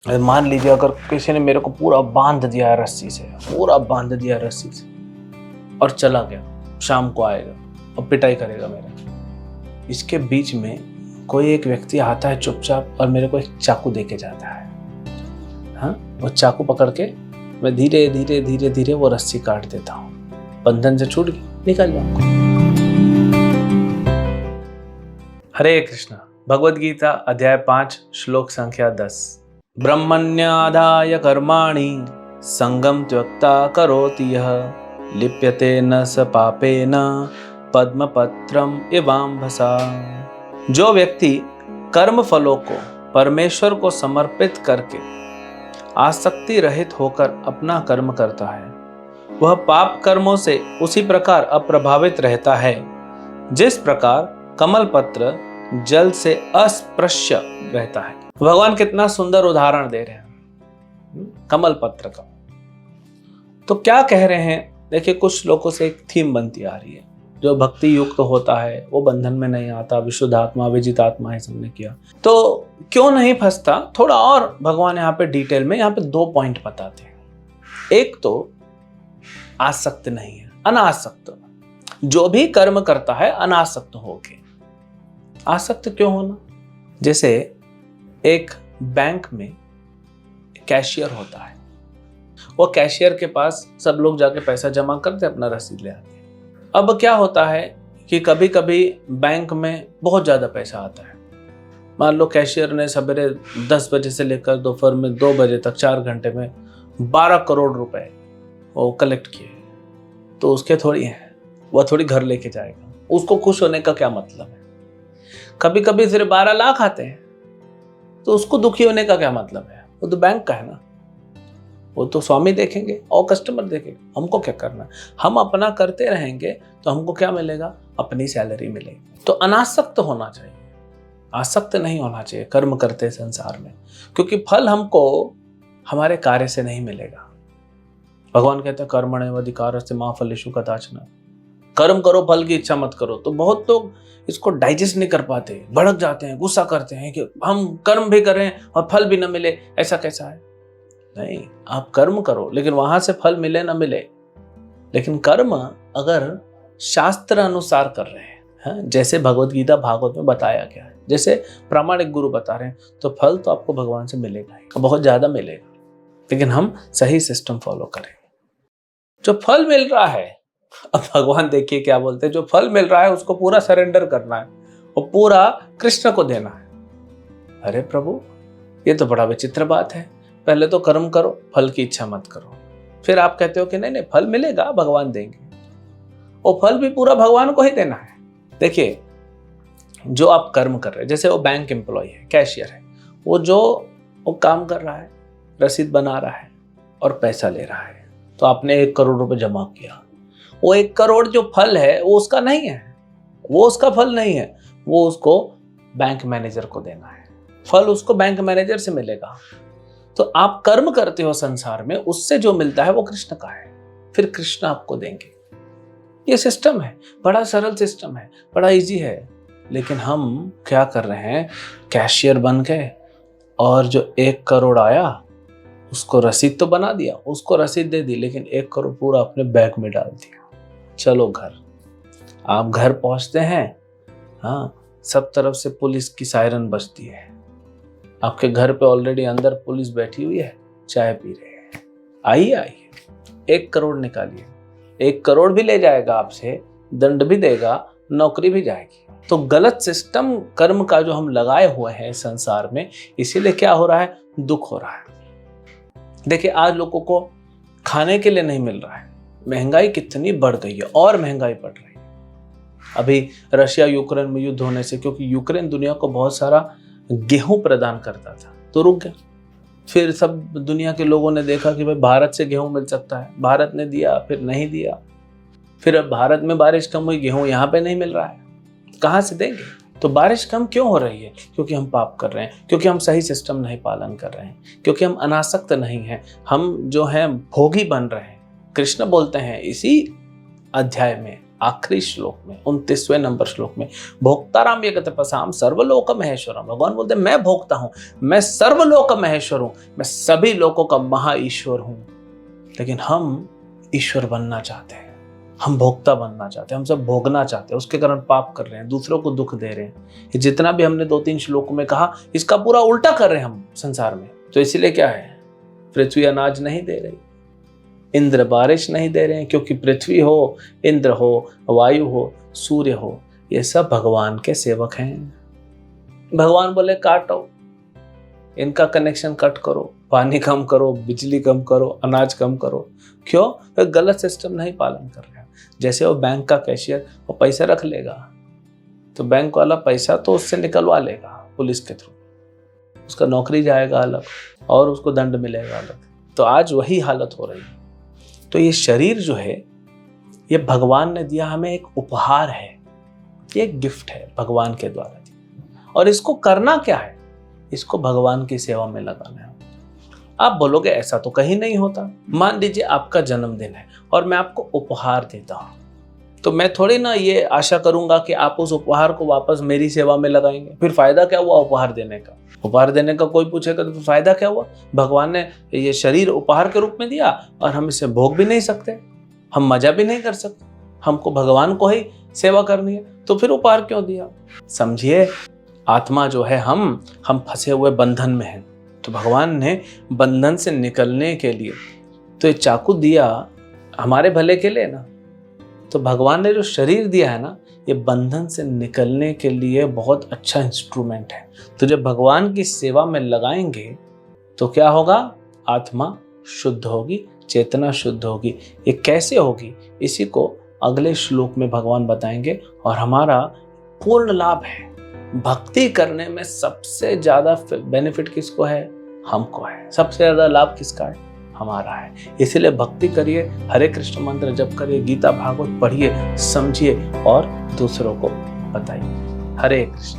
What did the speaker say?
मान लीजिए अगर किसी ने मेरे को पूरा बांध दिया है रस्सी से, पूरा बांध दिया रस्सी से और चला गया, शाम को आएगा और पिटाई करेगा मेरा। इसके बीच में कोई एक व्यक्ति आता है चुपचाप और मेरे को एक चाकू देके जाता है। हाँ, वो चाकू पकड़ के मैं धीरे धीरे धीरे धीरे वो रस्सी काट देता हूँ, बंधन से छूट गई, निकल जाऊंगा। हरे कृष्णा। भगवद गीता अध्याय 5 श्लोक संख्या 10। ब्रह्मण्यादाय कर्माणि संगम त्यक्ता करोति यः लिप्यते न स पापेन पद्मपत्रम इवाम्भसा। जो व्यक्ति कर्म फलों को परमेश्वर को समर्पित करके आसक्ति रहित होकर अपना कर्म करता है, वह पाप कर्मों से उसी प्रकार अप्रभावित रहता है जिस प्रकार कमल पत्र जल से अस्पृश्य रहता है। भगवान कितना सुंदर उदाहरण दे रहे हैं कमल पत्र का। तो क्या कह रहे हैं, देखिए कुछ श्लोकों से एक थीम बनती आ रही है। जो भक्ति युक्त होता है वो बंधन में नहीं आता, विशुद्ध आत्मा विजित आत्मा है, सबने किया तो क्यों नहीं फंसता। थोड़ा और भगवान यहाँ पे डिटेल में यहाँ पे 2 पॉइंट बताते हैं। एक तो आसक्त नहीं है, अनासक्त। जो भी कर्म करता है अनासक्त होके। आसक्त क्यों होना? जैसे एक बैंक में कैशियर होता है, वो कैशियर के पास सब लोग जाके पैसा जमा करते, अपना रसीद ले आते। अब क्या होता है कि कभी कभी बैंक में बहुत ज़्यादा पैसा आता है। मान लो कैशियर ने सवेरे 10 बजे से लेकर दोपहर में 2 बजे तक 4 घंटे में 12 करोड़ रुपए वो कलेक्ट किए, तो उसके थोड़ी है, वह थोड़ी घर लेके जाएगा। उसको खुश होने का क्या मतलब है? कभी कभी सिर्फ 12 लाख आते हैं, तो उसको दुखी होने का क्या मतलब है? वो तो बैंक का है ना, वो तो स्वामी देखेंगे और कस्टमर देखेंगे। हमको क्या करना? हम अपना करते रहेंगे तो हमको क्या मिलेगा? अपनी सैलरी मिलेगी। तो अनासक्त होना चाहिए, आसक्त नहीं होना चाहिए कर्म करते संसार में, क्योंकि फल हमको हमारे कार्य से नहीं मिलेगा। भगवान कहते हैं कर्मण्येवाधिकारस्ते मा फलेषु कदाचन। कर्म करो, फल की इच्छा मत करो। तो बहुत लोग इसको डाइजेस्ट नहीं कर पाते, भड़क जाते हैं, गुस्सा करते हैं कि हम कर्म भी करें और फल भी न मिले, ऐसा कैसा है? नहीं, आप कर्म करो लेकिन वहां से फल मिले ना मिले, लेकिन कर्म अगर शास्त्र अनुसार कर रहे हैं, जैसे भगवद गीता भागवत में बताया गया है, जैसे प्रामाणिक गुरु बता रहे हैं, तो फल तो आपको भगवान से मिलेगा ही, बहुत ज्यादा मिलेगा, लेकिन हम सही सिस्टम फॉलो करें। जो फल मिल रहा है, अब भगवान देखिए क्या बोलते हैं, जो फल मिल रहा है उसको पूरा सरेंडर करना है और पूरा कृष्ण को देना है। अरे प्रभु, ये तो बड़ा विचित्र बात है। पहले तो कर्म करो, फल की इच्छा मत करो, फिर आप कहते हो कि नहीं नहीं फल मिलेगा, भगवान देंगे, और फल भी पूरा भगवान को ही देना है। देखिए, जो आप कर्म कर रहे हैं, जैसे वो बैंक एम्प्लॉय है, कैशियर है, वो काम कर रहा है, रसीद बना रहा है और पैसा ले रहा है। तो आपने 1 करोड़ रुपए जमा किया, वो 1 करोड़ जो फल है वो उसका नहीं है, वो उसका फल नहीं है, वो उसको बैंक मैनेजर को देना है। फल उसको बैंक मैनेजर से मिलेगा। तो आप कर्म करते हो संसार में, उससे जो मिलता है वो कृष्ण का है, फिर कृष्ण आपको देंगे। ये सिस्टम है, बड़ा सरल सिस्टम है, बड़ा इजी है। लेकिन हम क्या कर रहे हैं, कैशियर बन गए और जो 1 करोड़ आया उसको रसीद तो बना दिया, उसको रसीद दे दी, लेकिन 1 करोड़ पूरा अपने बैग में डाल दिया। चलो घर। आप घर पहुंचते हैं, हाँ, सब तरफ से पुलिस की सायरन बजती है। आपके घर पे ऑलरेडी अंदर पुलिस बैठी हुई है, चाय पी रहे हैं। आइए 1 करोड़ निकालिए। 1 करोड़ भी ले जाएगा आपसे, दंड भी देगा, नौकरी भी जाएगी। तो गलत सिस्टम कर्म का जो हम लगाए हुए हैं संसार में, इसीलिए क्या हो रहा है, दुख हो रहा है। देखिए, आज लोगों को खाने के लिए नहीं मिल रहा है, महंगाई कितनी बढ़ गई है और महंगाई बढ़ रही है। अभी रशिया यूक्रेन में युद्ध होने से, क्योंकि यूक्रेन दुनिया को बहुत सारा गेहूं प्रदान करता था, तो रुक गया। फिर सब दुनिया के लोगों ने देखा कि भाई भारत से गेहूं मिल सकता है, भारत ने दिया, फिर नहीं दिया। फिर अब भारत में बारिश कम हुई, गेहूं यहाँ पे नहीं मिल रहा है, कहाँ से देंगे? तो बारिश कम क्यों हो रही है? क्योंकि हम पाप कर रहे हैं, क्योंकि हम सही सिस्टम नहीं पालन कर रहे हैं, क्योंकि हम अनासक्त नहीं हैं, हम जो हैं भोगी बन रहे हैं। कृष्ण बोलते हैं इसी अध्याय में, आखिरी श्लोक में 29वें नंबर श्लोक में भोक्ताराम ये गतपसाम सर्वलोक महेश्वरम, भगवान बोलते हैं मैं भोक्ता हूं, मैं सर्वलोक महेश्वर हूं, मैं सभी लोगों का महा ईश्वर हूं। लेकिन हम ईश्वर बनना चाहते हैं, हम भोक्ता बनना चाहते हैं, हम सब भोगना चाहते हैं, उसके कारण पाप कर रहे हैं, दूसरों को दुख दे रहे हैं। ये जितना भी हमने 2-3 श्लोकों में कहा, इसका पूरा उल्टा कर रहे हैं हम संसार में। तो इसीलिए क्या है, पृथ्वी अनाज नहीं दे रही, इंद्र बारिश नहीं दे रहे हैं, क्योंकि पृथ्वी हो, इंद्र हो, वायु हो, सूर्य हो, ये सब भगवान के सेवक हैं। भगवान बोले काटो, इनका कनेक्शन कट करो, पानी कम करो, बिजली कम करो, अनाज कम करो। क्यों? वे गलत सिस्टम नहीं पालन कर रहे हैं। जैसे वो बैंक का कैशियर वो पैसा रख लेगा तो बैंक वाला पैसा तो उससे निकलवा लेगा पुलिस के थ्रू, उसका नौकरी जाएगा अलग और उसको दंड मिलेगा अलग। तो आज वही हालत हो रही है। तो ये शरीर जो है, ये भगवान ने दिया हमें, एक उपहार है, ये एक गिफ्ट है भगवान के द्वारा दिया। और इसको करना क्या है, इसको भगवान की सेवा में लगाना है। आप बोलोगे ऐसा तो कहीं नहीं होता। मान लीजिए आपका जन्मदिन है और मैं आपको उपहार देता हूं, तो मैं थोड़ी ना ये आशा करूंगा कि आप उस उपहार को वापस मेरी सेवा में लगाएंगे। फिर फायदा क्या हुआ उपहार देने का? उपहार देने का कोई पूछेगा तो फायदा क्या हुआ? भगवान ने ये शरीर उपहार के रूप में दिया और हम इसे भोग भी नहीं सकते, हम मजा भी नहीं कर सकते, हमको भगवान को ही सेवा करनी है, तो फिर उपहार क्यों दिया? समझिए, आत्मा जो है, हम फंसे हुए बंधन में हैं। तो भगवान ने बंधन से निकलने के लिए तो ये चाकू दिया हमारे भले के लिए ना। तो भगवान ने जो शरीर दिया है ना, ये बंधन से निकलने के लिए बहुत अच्छा इंस्ट्रूमेंट है। तो जब भगवान की सेवा में लगाएंगे तो क्या होगा? आत्मा शुद्ध होगी, चेतना शुद्ध होगी। ये कैसे होगी, इसी को अगले श्लोक में भगवान बताएंगे। और हमारा पूर्ण लाभ है। भक्ति करने में सबसे ज्यादा बेनिफिट किसको है? हमको है। सबसे ज्यादा लाभ किसका है? हमारा है। इसीलिए भक्ति करिए, हरे कृष्ण मंत्र जप करिए, गीता भागवत पढ़िए, समझिए और दूसरों को बताइए। हरे कृष्ण।